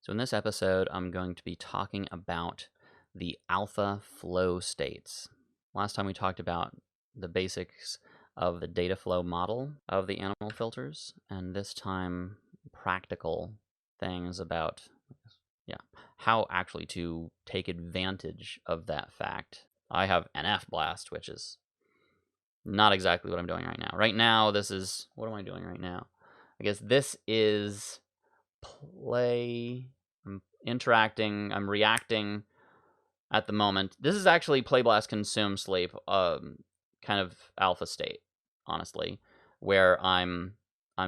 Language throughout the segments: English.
So in this episode, I'm going to be talking about the alpha flow states. Last time we talked about the basics of the data flow model of the animal filters, and this time practical things about how actually to take advantage of that fact. I have an F blast, which is not exactly what I'm doing right now. Right now, this is, what am I doing right now? I guess this is play. I'm interacting. I'm reacting at the moment. This is actually play, blast, consume, sleep, kind of alpha state, honestly, where I'm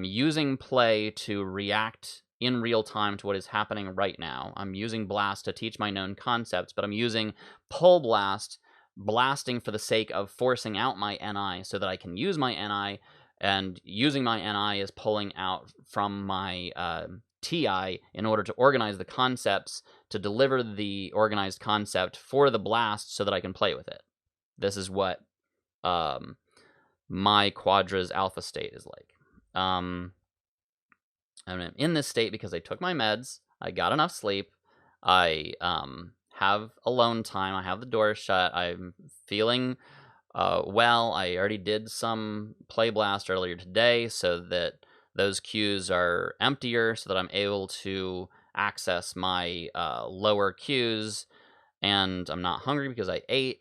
using play to react in real time to what is happening right now. I'm using blast to teach my known concepts, but I'm using pull blast, blasting for the sake of forcing out my NI so that I can use my NI, and using my NI is pulling out from my TI in order to organize the concepts to deliver the organized concept for the blast so that I can play with it. This is what my Quadra's alpha state is like. I'm in this state because I took my meds, I got enough sleep, I have alone time, I have the door shut, I'm feeling well. I already did some play blast earlier today so that those queues are emptier so that I'm able to access my lower queues, and I'm not hungry because I ate,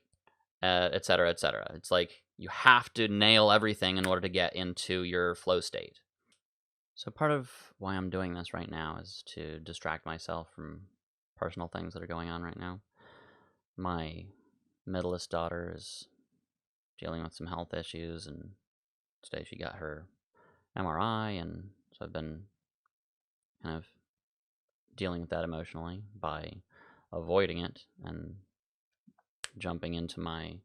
etc., etc. It's like you have to nail everything in order to get into your flow state. So part of why I'm doing this right now is to distract myself from personal things that are going on right now. My middlest daughter is dealing with some health issues, and today she got her MRI, and so I've been kind of dealing with that emotionally by avoiding it and jumping into my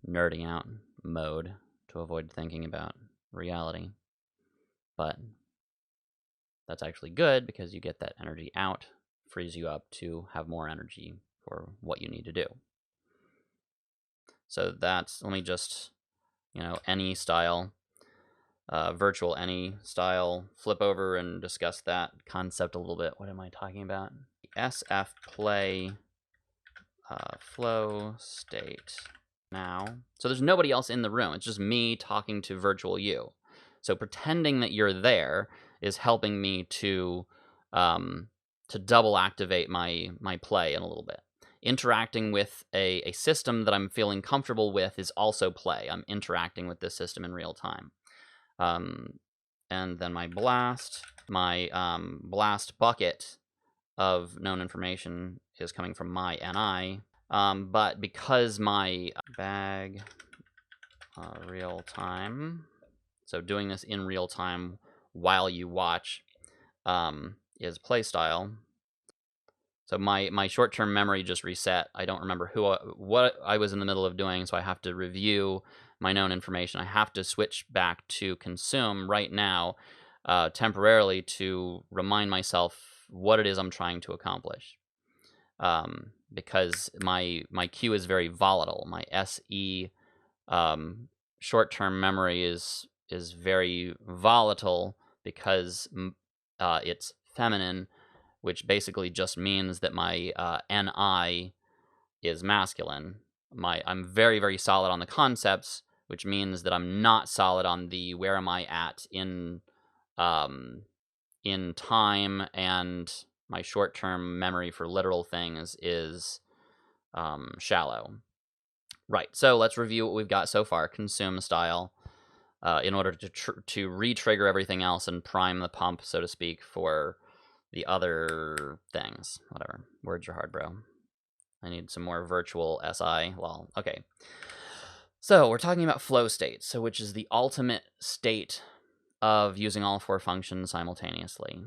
nerding out mode to avoid thinking about reality. But that's actually good because you get that energy out, frees you up to have more energy for what you need to do. So that's, let me just, any style, virtual any style, flip over and discuss that concept a little bit. What am I talking about? SF play flow state now. So there's nobody else in the room. It's just me talking to virtual you. So pretending that you're there is helping me to double activate my play in a little bit. Interacting with a system that I'm feeling comfortable with is also play. I'm interacting with this system in real time. And then my blast bucket of known information is coming from my NI. But because my bag real time, so doing this in real time while you watch, is play style. So my short-term memory just reset. I don't remember what I was in the middle of doing, so I have to review my known information. I have to switch back to consume right now, temporarily, to remind myself what it is I'm trying to accomplish. Because my queue is very volatile. My SE short-term memory is very volatile because it's feminine, which basically just means that my NI is masculine. I'm very, very solid on the concepts, which means that I'm not solid on the where am I at in time, and my short-term memory for literal things is shallow. Right, so let's review what we've got so far. Consume style, in order to re-trigger everything else and prime the pump, so to speak, for the other things. Whatever. Words are hard, bro. I need some more virtual SI. Well, okay. So we're talking about flow state, so which is the ultimate state of using all 4 functions simultaneously.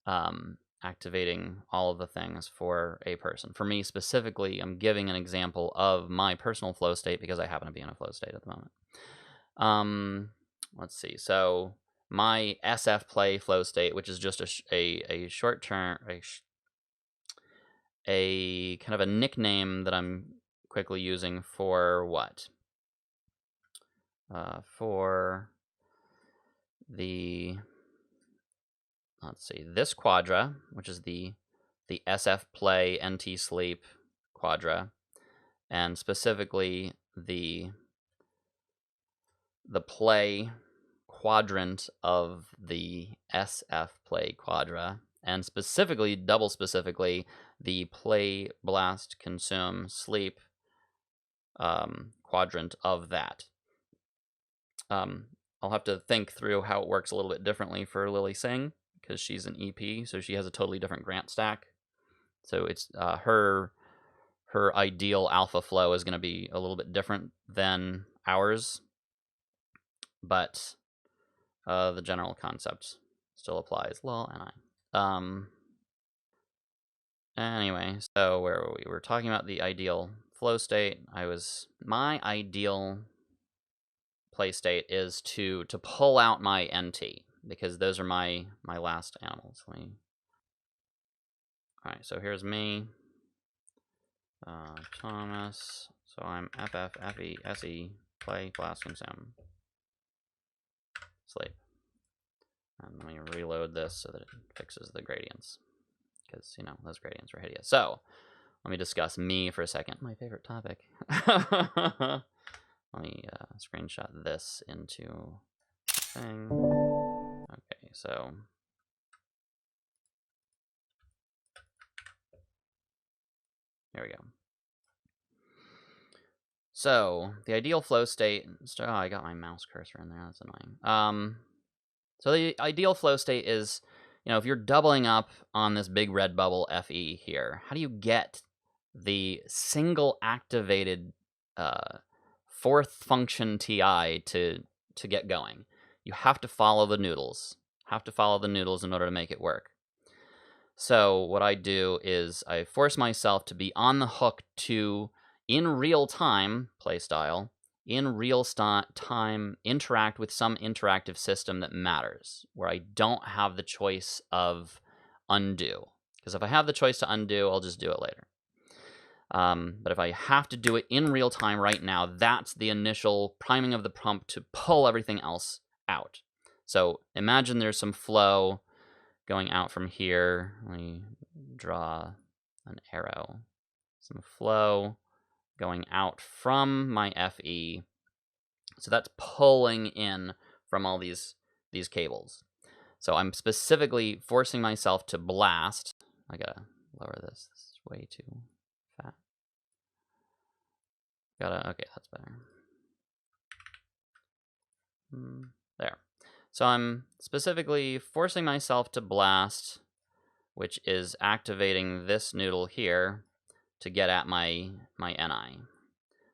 Activating all of the things for a person. For me specifically, I'm giving an example of my personal flow state because I happen to be in a flow state at the moment. Let's see. So my SF play flow state, which is just a short term, a kind of a nickname that I'm quickly using for what? For the let's see, this quadra, which is the SF play NT sleep quadra, and specifically the play quadrant of the SF play quadra, and specifically, double specifically, the play, blast, consume, sleep quadrant of that. I'll have to think through how it works a little bit differently for Lily Singh, because she's an EP, so she has a totally different grant stack. So it's her ideal alpha flow is going to be a little bit different than ours, but the general concept still applies. Lol, and I. Anyway, so where were we? We were talking about the ideal flow state. My ideal play state is to pull out my NT, because those are my last animals. All right, so here's me, Thomas. So I'm FF, FE, SE, play, blast, consume, sleep. And let me reload this so that it fixes the gradients, because, you know, those gradients are hideous. So let me discuss me for a second. My favorite topic. Let me screenshot this into thing. Okay, so here we go. So the ideal flow state. Oh, I got my mouse cursor in there. That's annoying. So the ideal flow state is, you know, if you're doubling up on this big red bubble FE here, how do you get the single activated fourth function TI to get going? You have to follow the noodles. In order to make it work. So what I do is I force myself to be on the hook to, in real time, playstyle, in real time, interact with some interactive system that matters, where I don't have the choice of undo. Because if I have the choice to undo, I'll just do it later. But if I have to do it in real time right now, that's the initial priming of the pump to pull everything else out. So imagine there's some flow going out from here. Let me draw an arrow. Some flow going out from my FE. So that's pulling in from all these cables. So I'm specifically forcing myself to blast. I gotta lower this. This is way too fat. Okay, that's better. There. So I'm specifically forcing myself to blast, which is activating this noodle here to get at my NI.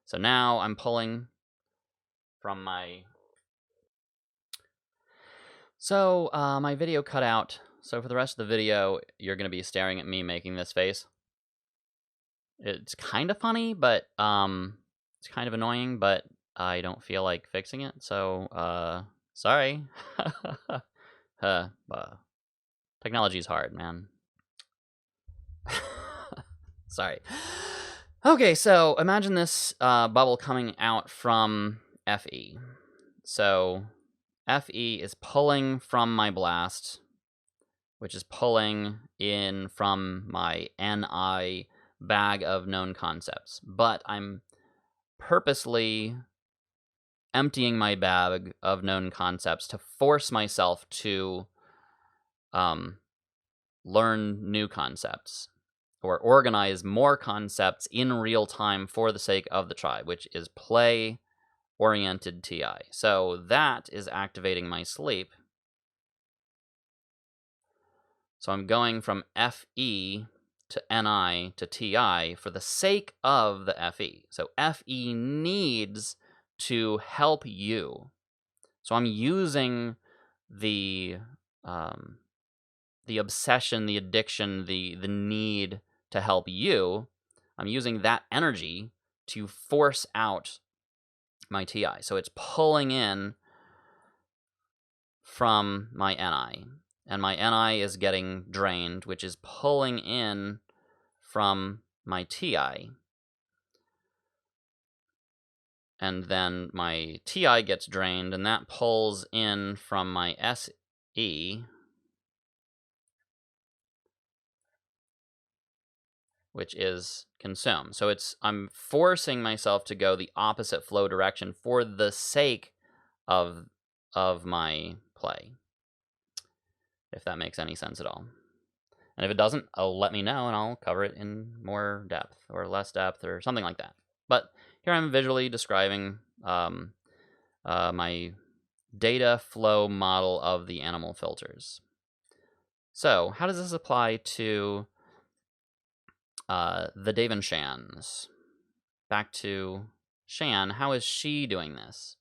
So now I'm pulling from my... So my video cut out. So for the rest of the video, you're going to be staring at me making this face. It's kind of funny, but it's kind of annoying, but I don't feel like fixing it. So sorry. Technology's hard, man. Sorry. Okay, so imagine this bubble coming out from FE. So FE is pulling from my blast, which is pulling in from my NI bag of known concepts. But I'm purposely emptying my bag of known concepts to force myself to learn new concepts or organize more concepts in real time for the sake of the tribe, which is play-oriented TI. So that is activating my sleep. So I'm going from FE to NI to TI for the sake of the FE. So FE needs to help you. So I'm using the obsession, the addiction, the need to help you. I'm using that energy to force out my TI. So it's pulling in from my NI. And my NI is getting drained, which is pulling in from my TI. And then my TI gets drained, and that pulls in from my SE. which is consume. So I'm forcing myself to go the opposite flow direction for the sake of my play, if that makes any sense at all. And if it doesn't, let me know and I'll cover it in more depth or less depth or something like that. But here I'm visually describing my data flow model of the animal filters. So how does this apply to the Dave and Shans? Back to Shan. How is she doing this?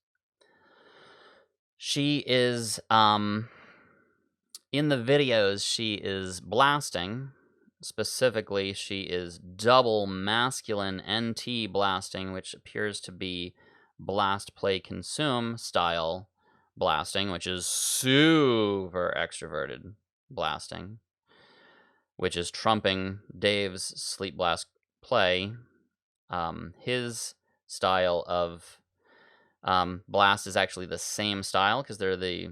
She is, in the videos, she is blasting. Specifically, she is double masculine NT blasting, which appears to be blast, play, consume style blasting, which is super extroverted blasting, which is trumping Dave's sleep blast play. His style of blast is actually the same style because they're the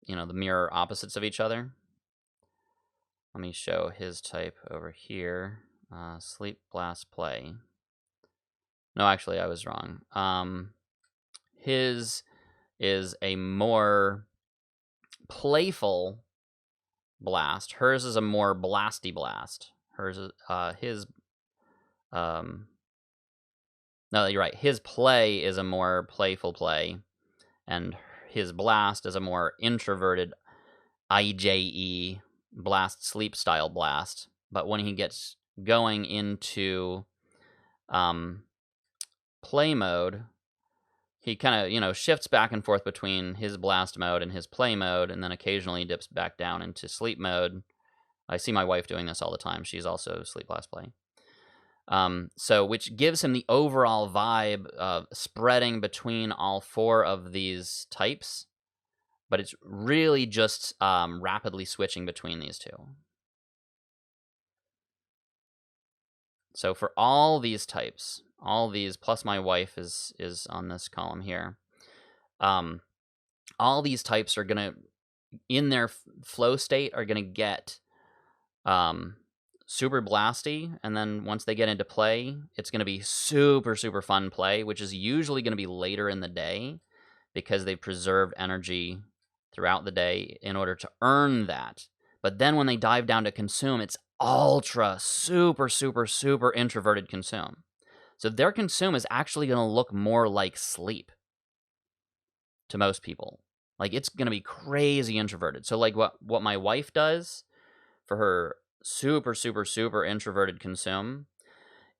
mirror opposites of each other. Let me show his type over here. Sleep blast play. No, actually, I was wrong. His is a more playful blast. Hers is a more blasty blast. Hers is no, you're right. His play is a more playful play, and his blast is a more introverted IJE blast sleep style blast. But when he gets going into play mode, he kind of, shifts back and forth between his blast mode and his play mode, and then occasionally dips back down into sleep mode. I see my wife doing this all the time. She's also sleep blast play. So which gives him the overall vibe of spreading between all four of these types, but it's really just rapidly switching between these two. So for all these types, all these, plus my wife is on this column here, all these types are going to, in their flow state, are going to get super blasty, and then once they get into play, it's going to be super, super fun play, which is usually going to be later in the day because they've preserved energy throughout the day in order to earn that. But then when they dive down to consume, it's ultra, super, super, super introverted consume. So their consume is actually going to look more like sleep to most people. Like, it's going to be crazy introverted. So like what my wife does for her super, super, super introverted consume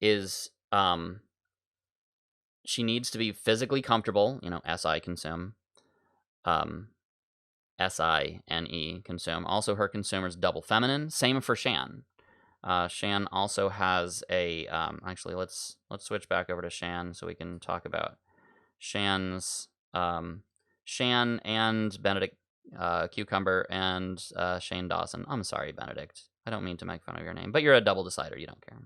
is she needs to be physically comfortable, SI consume, SINE consume. Also, her consumer is double feminine. Same for Shan. Shan also has a, actually, let's switch back over to Shan so we can talk about Shan's, Shan and Benedict Cucumber and Shane Dawson. I'm sorry, Benedict. I don't mean to make fun of your name, but you're a double decider. You don't care.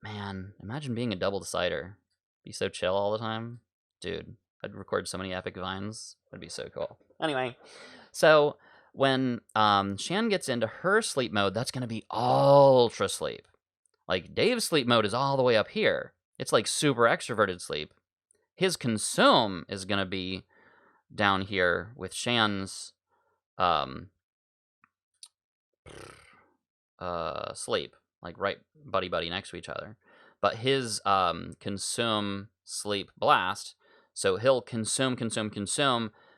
Man, imagine being a double decider. Be so chill all the time. Dude, I'd record so many epic vines. That'd be so cool. Anyway, so when Shan gets into her sleep mode, that's going to be ultra sleep. Like, Dave's sleep mode is all the way up here. It's like super extroverted sleep. His consume is going to be down here with Shan's sleep, like right buddy next to each other. But his consume sleep blast, so he'll consume,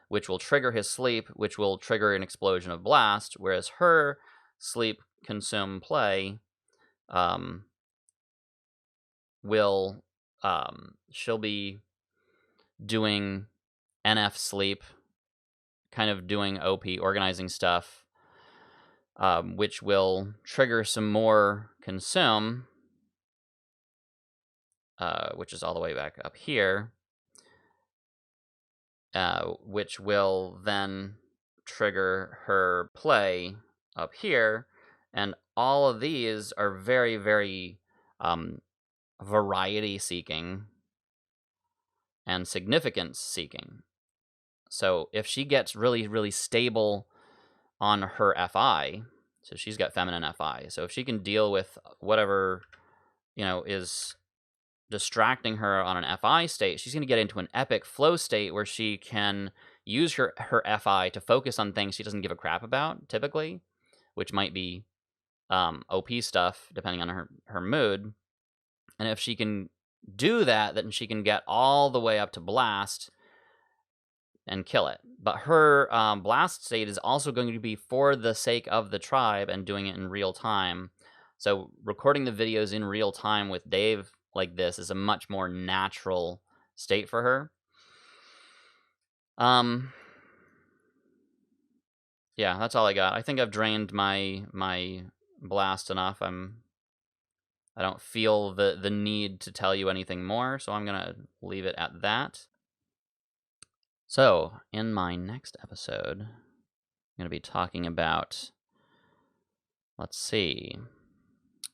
which will trigger his sleep, which will trigger an explosion of blast, whereas her sleep consume play will she'll be doing NF sleep, kind of doing OP, organizing stuff, which will trigger some more consume, which is all the way back up here, which will then trigger her play up here. And all of these are very, very variety seeking and significance seeking. So if she gets really, really stable on her FI, So she's got feminine FI. So if she can deal with whatever, is distracting her on an FI state, she's going to get into an epic flow state where she can use her FI to focus on things she doesn't give a crap about, typically, which might be OP stuff, depending on her mood. And if she can do that, then she can get all the way up to blast and kill it. But her blast state is also going to be for the sake of the tribe and doing it in real time. So recording the videos in real time with Dave like this is a much more natural state for her. Yeah, that's all I got. I think I've drained my blast enough. I don't feel the need to tell you anything more, so I'm gonna leave it at that. So, in my next episode, I'm gonna be talking about, let's see,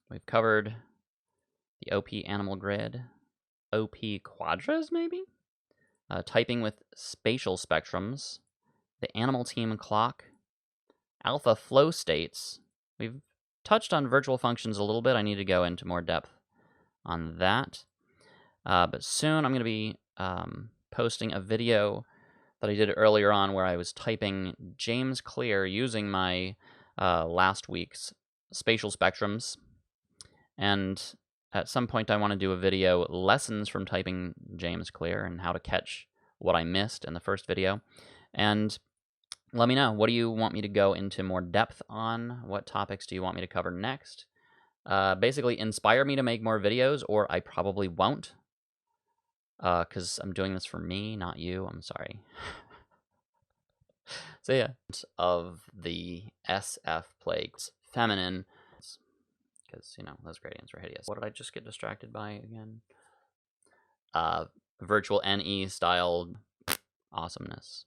we've covered the OP animal grid, OP quadras maybe? Typing with spatial spectrums, the animal team clock, alpha flow states. We've touched on virtual functions a little bit. I need to go into more depth on that. But soon I'm going to be posting a video that I did earlier on where I was typing James Clear using my last week's spatial spectrums. And at some point I want to do a video lessons from typing James Clear and how to catch what I missed in the first video. And let me know, what do you want me to go into more depth on? What topics do you want me to cover next? Basically, inspire me to make more videos, or I probably won't. Because I'm doing this for me, not you. I'm sorry. So yeah, of the SF plagues, feminine, because, those gradients are hideous. What did I just get distracted by again? Virtual NE style awesomeness.